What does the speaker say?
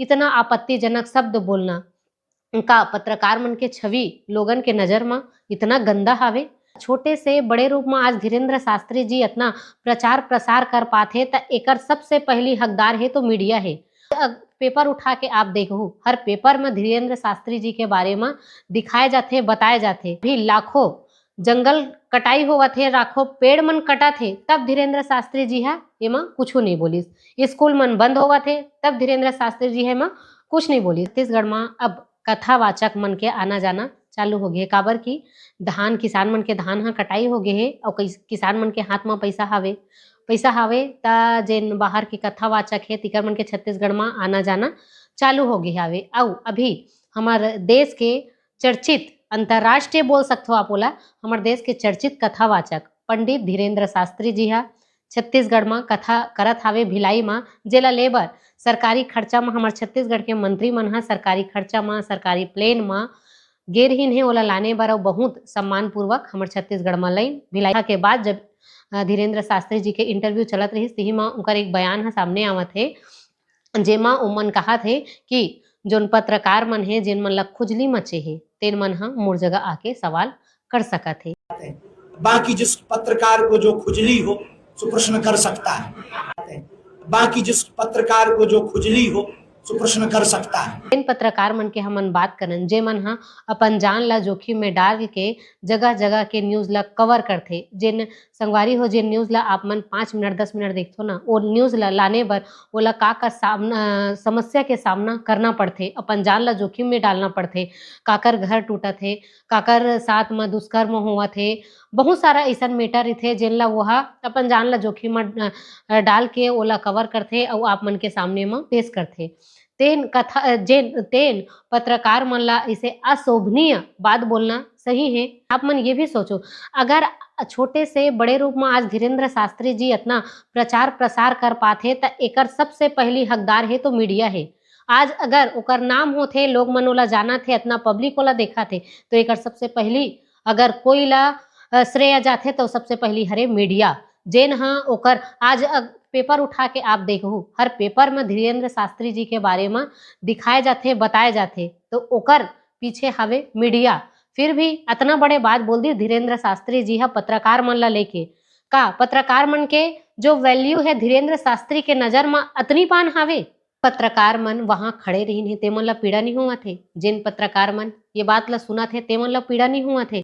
इतना आपत्तिजनक शब्द बोलना का पत्रकार मन के छवि लोगन के नजर में इतना गंदा हावे। छोटे से बड़े रूप में आज धीरेन्द्र शास्त्री जी इतना प्रचार प्रसार कर पाथे त एकर सबसे पहली हकदार है तो मीडिया है। पेपर उठा के आप देखो, हर पेपर में धीरेन्द्र शास्त्री जी के बारे में दिखाए जाते, बताए जाते। भी लाखों जंगल कटाई होवा थे, लाखों पेड़ मन कटा थे, तब धीरेन्द्र शास्त्री जी है एमा कुछ नहीं बोलिस। स्कूल मन बंद होवा थे, तब धीरेन्द्र शास्त्री जी है कुछ नहीं बोली। छत्तीसगढ़ में अब कथावाचक मन के आना जाना चालू हो गए, काबर की धान किसान मन के धान ह कटाई हो गए है और किसान मन के हाथ में पैसा हावे त जेन बाहर के कथावाचक है तिकर मन के छत्तीसगढ़ में आना जाना चालू हो गए हावे। और अभी हमार देश के चर्चित अंतर्राष्ट्रीय बोल सकते हो आप ओला, हमार देश के चर्चित कथावाचक पंडित धीरेन्द्र शास्त्री जी हा छत्तीसगढ़ में कथा करत हावे भिलाई में, जेला लेबर सरकारी खर्चा में हमारे छत्तीसगढ़ के मंत्री मन सरकारी खर्चा में सरकारी प्लेन में गेरहीन है ओला लाने बर बहुत सम्मान पूर्वक हमारे छत्तीसगढ़ में लाइन भिलाई के बाद जब धीरेन्द्र शास्त्री जी के इंटरव्यू चलत रही तही में उनकर एक बयान सामने आवत है, जेमा ओमन कहा थे कि जोन पत्रकार मन है जिन मन ला खुजली मचे है तेन मन मोर जगह आके सवाल कर सकत है। बाकी जिस पत्रकार को जो खुजली हो सो प्रश्न कर सकता है, बाकी जिस पत्रकार को जो खुजली हो सो प्रश्न कर सकता है। इन पत्रकार मन के हमन बात करन जे मन अपन जान ला जोखिम में डाल के जगह जगह के न्यूज ला कवर करथे। जेन संगवारी हो जेन न्यूज ला आप मन 5 मिनट 10 मिनट देखथो ना, वो न्यूज ला लाने बर ओला का सामना समस्या के सामना करना पड़थे, अपन जान ला जोखिम में डालना पड़थे। काकर घर टूटत है, काकर साथ में दुष्कर्म होवत है, बहुत सारा ऐसा मैटर रथे जेन ला वह अपन जान ला जोखिम में डाल के ओला कवर करथे और आप मन के सामने में पेश करथे। तेन पत्रकार मन ला इसे अशोभनीय बात बोलना सही है। आप मन ये भी सोचो, अगर छोटे से बड़े रूप में आज धीरेन्द्र शास्त्री जी इतना प्रचार प्रसार कर पाथे त एकर सबसे पहली हकदार है तो मीडिया है। आज अगर ओकर नाम होथे, लोग मन ओला जाना थे, इतना पब्लिक ओला देखा थे, तो एकर सबसे पहली अगर कोई ला श्रेय जाथे तो सबसे पहली हरे मीडिया, जेन ओकर आज पेपर उठा के आप देखो, हर पेपर में धीरेन्द्र शास्त्री जी के बारे में दिखाए जाते, बताए जाते, तो ओकर पीछे हवे मीडिया। फिर भी इतना बड़े बात बोल दी धीरेन्द्र शास्त्री जी पत्रकार मन ला लेके, का पत्रकार मन के जो वैल्यू है धीरेन्द्र शास्त्री के नजर में अतनी पान हावे। पत्रकार मन वहाँ खड़े रही ते मन ला पीड़ा नहीं हुआ थे, जिन पत्रकार मन ये बात ला सुना थे ते मन ला पीड़ा नहीं हुआ थे।